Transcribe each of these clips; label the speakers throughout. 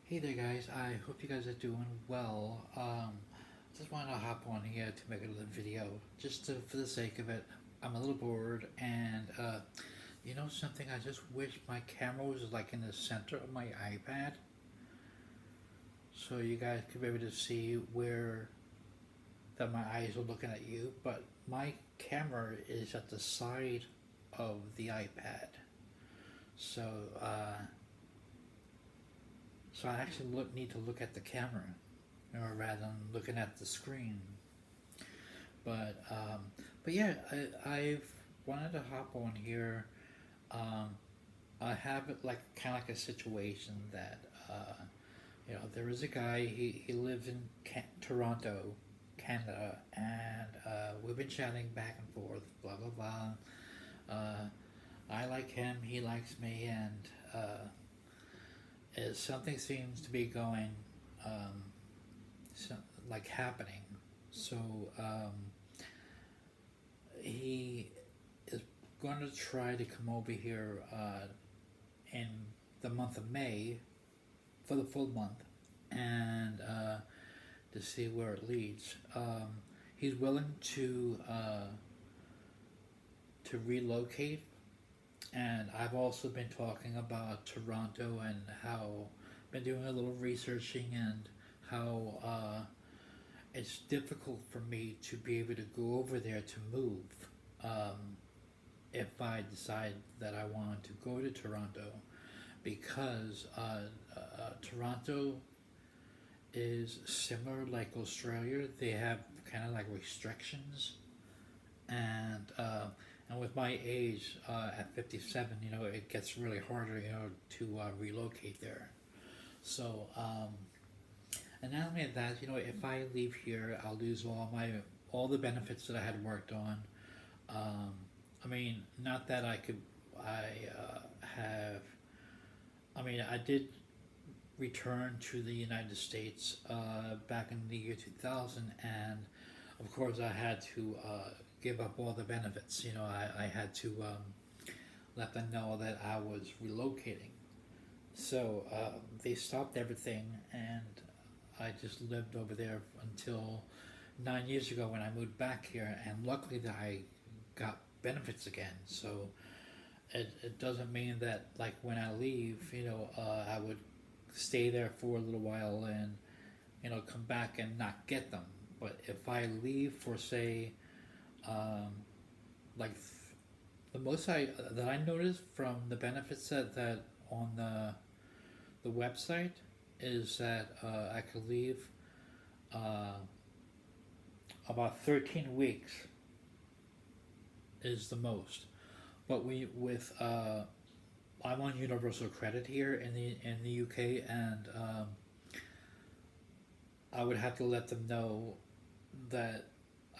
Speaker 1: Hey there, guys. I hope you guys are doing well. Just wanted to hop on here to make a little video, for the sake of it. I'm a little bored, and you know something? I just wish my camera was like in the center of my iPad, so you guys could be able to see where that my eyes are looking at you. But my camera is at the side of the iPad, so uh, so I actually need to look at the camera, or rather than looking at the screen. But um, but yeah, I've wanted to hop on here. Um, I have it like kind of like a situation that there is a guy. He lives in Toronto, Canada, and we've been chatting back and forth. Blah blah blah. I like him. He likes me, and as something seems to be going, um, so, like happening. So he is going to try to come over here in the month of May for the full month and to see where it leads. He's willing to relocate, and I've also been talking about Toronto and how been doing a little researching and how it's difficult for me to be able to go over there to move. Um, if I decide that I want to go to Toronto, because Toronto is similar like Australia. They have kind of like restrictions, and and with my age at 57, it gets really harder, to relocate there. So and not only that, if I leave here, I'll lose all the benefits that I had worked on. Um, I mean, not that I have. I mean, I did return to the United States back in the year 2000, and of course, I had to give up all the benefits. I had to let them know that I was relocating. So they stopped everything, and I just lived over there until 9 years ago when I moved back here, and luckily that I got benefits again. So it doesn't mean that like when I leave, I would stay there for a little while and come back and not get them. But if I leave for say, um, like the most that I noticed from the benefits that on the website is that I could leave uh, about 13 weeks is the most. But we with I'm on universal credit here in the UK, and I would have to let them know that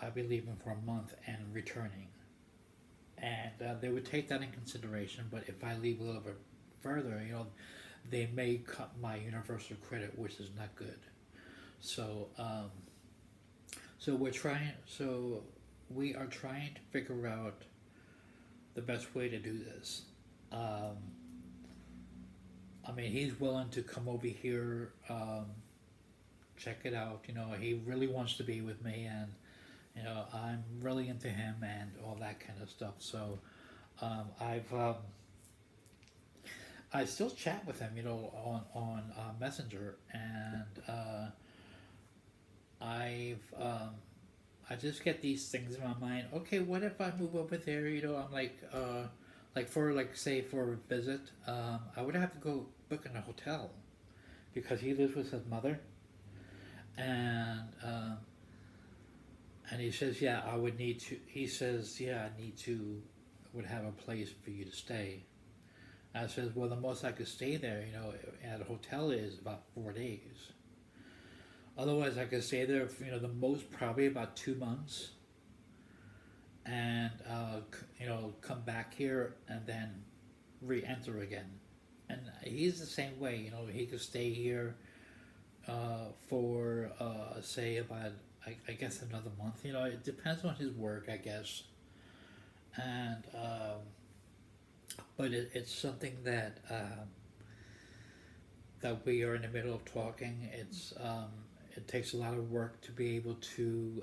Speaker 1: I'd be leaving for a month and returning, and they would take that in consideration. But if I leave a little bit further, they may cut my universal credit, which is not good. So so we're trying. So we are trying to figure out the best way to do this. Um, I mean, he's willing to come over here, check it out. He really wants to be with me, and I'm really into him and all that kind of stuff. So I still chat with him, on Messenger, and I just get these things in my mind. Okay, what if I move over there? I'm like for like say for a visit, I would have to go book in a hotel because he lives with his mother, and and he says, yeah, I would need to. He says, yeah, I need to would have a place for you to stay. I says, well, the most I could stay there, at a hotel is about 4 days. Otherwise, I could stay there, for, the most probably about 2 months, and come back here and then re-enter again. And he's the same way. He could stay here for say about I guess another month. It depends on his work, I guess. And but it's something that that we are in the middle of talking. It takes a lot of work to be able to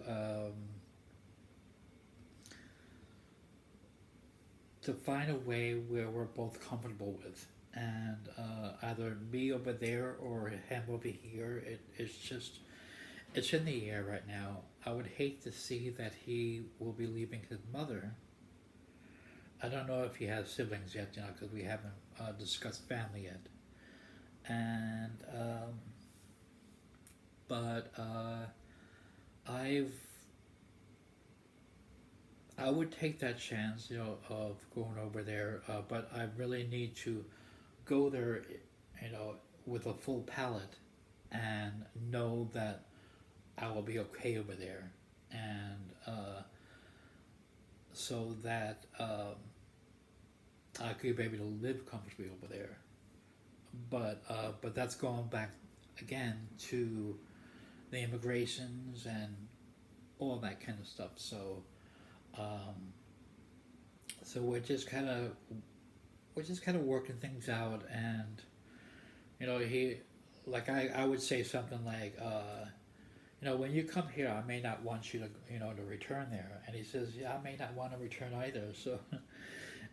Speaker 1: find a way where we're both comfortable with. And either me over there or him over here, it's just, it's in the air right now. I would hate to see that he will be leaving his mother. I don't know if he has siblings yet, because we haven't discussed family yet. And but I've I would take that chance, of going over there. But I really need to go there, with a full palate and know that I will be okay over there, and so that I could be able to live comfortably over there. But that's going back again to the immigrations and all that kind of stuff. Um, so we're just kind of working things out, and he, like, I would say something like, when you come here, I may not want you to return there, and he says, yeah, I may not want to return either. So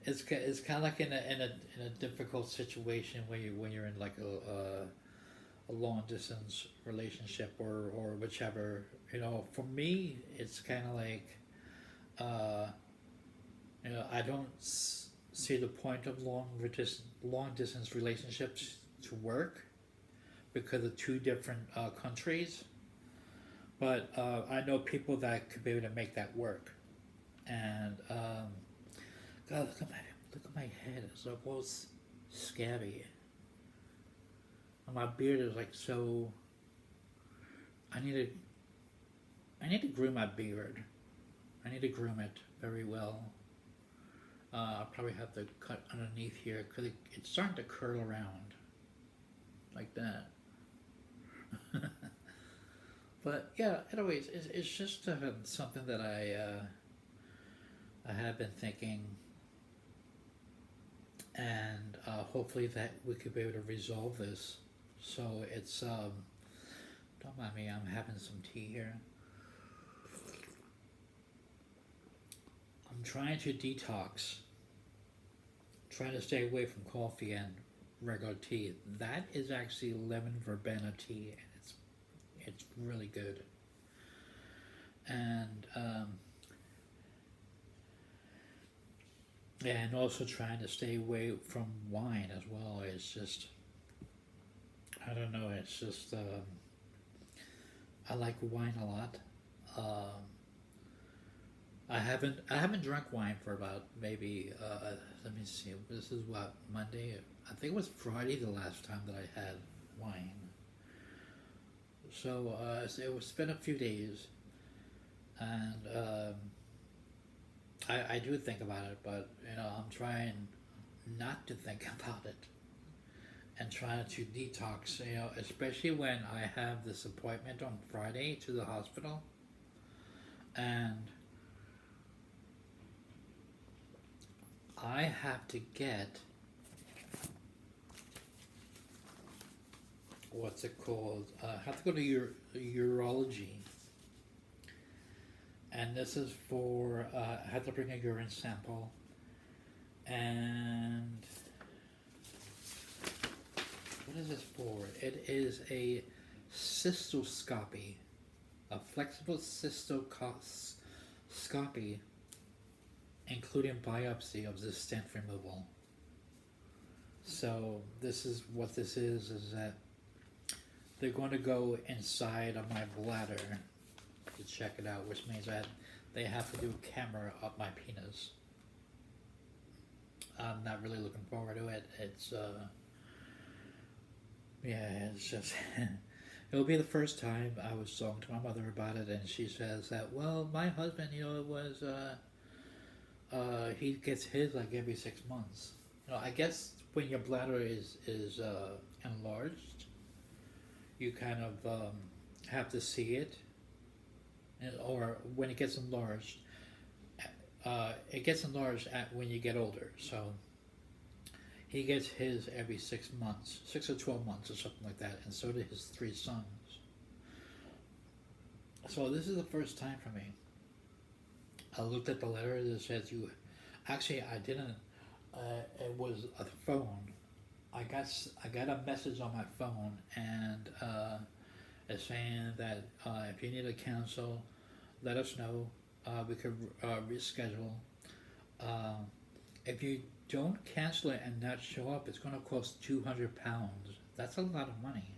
Speaker 1: it's kind of like in a difficult situation when you're in like a long distance relationship, or whichever. For me, it's kind of like, uh, I don't see the point of long distance relationships to work because of two different countries. But I know people that could be able to make that work. And God, look at my head. It's almost scabby. And my beard is like so. I need to. I need to groom my beard. I need to groom it very well. I'll probably have to cut underneath here because it's starting to curl around like that. But yeah, anyways, it's just something that I have been thinking, and hopefully that we could be able to resolve this. So it's don't mind me, I'm having some tea here. I'm trying to detox, trying to stay away from coffee and regular tea. That is actually lemon verbena tea, and it's really good. And and also trying to stay away from wine as well. It's just, I don't know. It's just, I like wine a lot. Um, I haven't drank wine for about maybe, let me see, this is what, Monday. I think it was Friday the last time that I had wine. So it's been a few days, and I do think about it, but I'm trying not to think about it and trying to detox. Especially when I have this appointment on Friday to the hospital, and I have to get, what's it called? I have to go to urology, and this is for, I have to bring a urine sample, and what is this for? It is a cystoscopy, a flexible cystoscopy, including biopsy of the stent removal. So this is what this is that they're going to go inside of my bladder to check it out, which means that they have to do a camera up my penis. I'm not really looking forward to it. It's yeah, it's just it'll be the first time. I was talking to my mother about it, and she says that, well, my husband, was he gets his like every 6 months. I guess when your bladder is enlarged, you kind of have to see it, or when it gets enlarged at when you get older. So He gets his every 6 months, 6 or 12 months, or something like that, and so do his three sons. So this is the first time for me. I looked at the letter that says you. Actually, I didn't. It was a phone. I got a message on my phone, and it's saying that if you need to cancel, let us know. We could reschedule. Uh, if you don't cancel it and not show up, it's going to cost £200. That's a lot of money.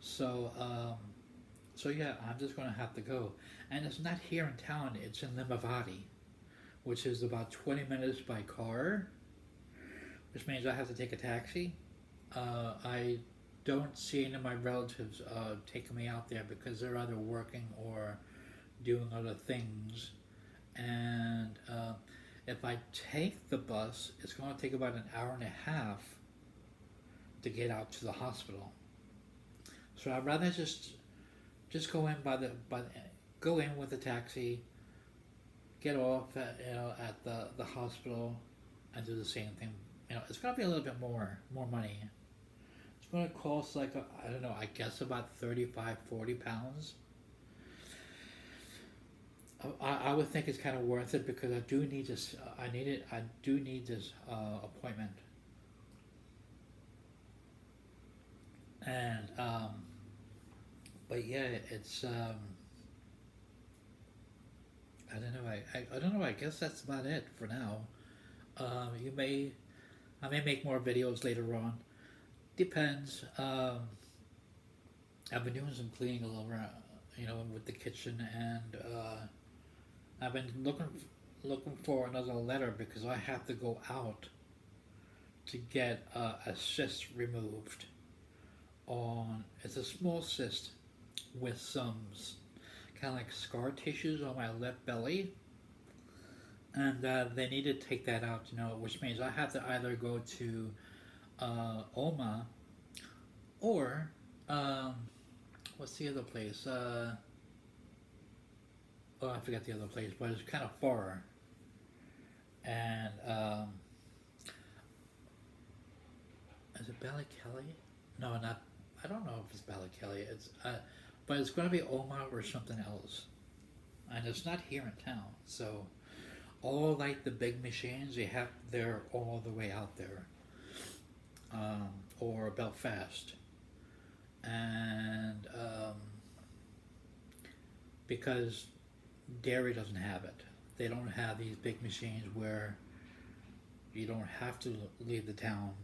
Speaker 1: So, so yeah, I'm just going to have to go. And it's not here in town. It's in Limavady, which is about 20 minutes by car, which means I have to take a taxi. I don't see any of my relatives taking me out there because they're either working or doing other things. And if I take the bus, it's going to take about an hour and a half to get out to the hospital. So I'd rather just go in go in with a taxi, get off at the hospital, and do the same thing. It's going to be a little bit more money. It's going to cost like I don't know. I guess about 35-40 pounds. I would think it's kind of worth it because I do need this. I need it. I do need this appointment, and but yeah, it's I don't know. I don't know. I guess that's about it for now. You may I may make more videos later on. Depends. I've been doing some cleaning all around, with the kitchen, and I've been looking for another letter because I have to go out to get a cyst removed. It's a small cyst with some kind of like scar tissues on my left belly, and they need to take that out. Which means I have to either go to OMA or what's the other place? Oh, I forgot the other place, but it's kind of far. And is it Ballykelly? No, not. I don't know if it's Ballykelly. But it's going to be OMA or something else, and it's not here in town. So, all like the big machines, they're all the way out there, or Belfast, and because Derry doesn't have it. They don't have these big machines where you don't have to leave the town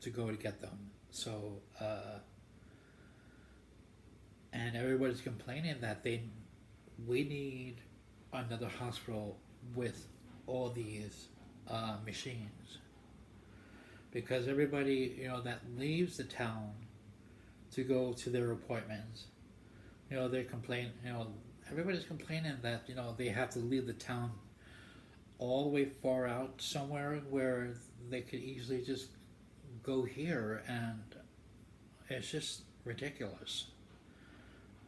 Speaker 1: to go to get them. So, and everybody's complaining that we need another hospital with all these machines because everybody that leaves the town to go to their appointments, they complain. Everybody's complaining that they have to leave the town all the way far out somewhere where they could easily just go here, and it's just ridiculous.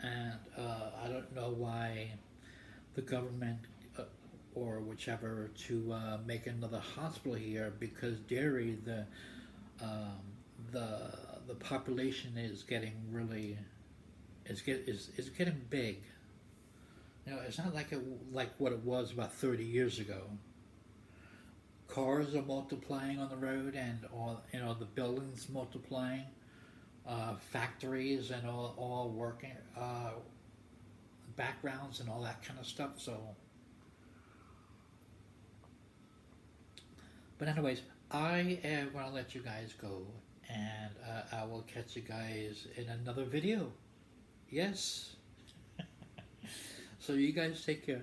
Speaker 1: And I don't know why the government or whichever to make another hospital here because Derry um, the population is getting really is getting big. It's not like what it was about 30 years ago. Cars are multiplying on the road, and all the buildings multiplying, factories and all working, backgrounds and all that kind of stuff. So, but anyways, I am gonna let you guys go, and I will catch you guys in another video. Yes. So you guys take care.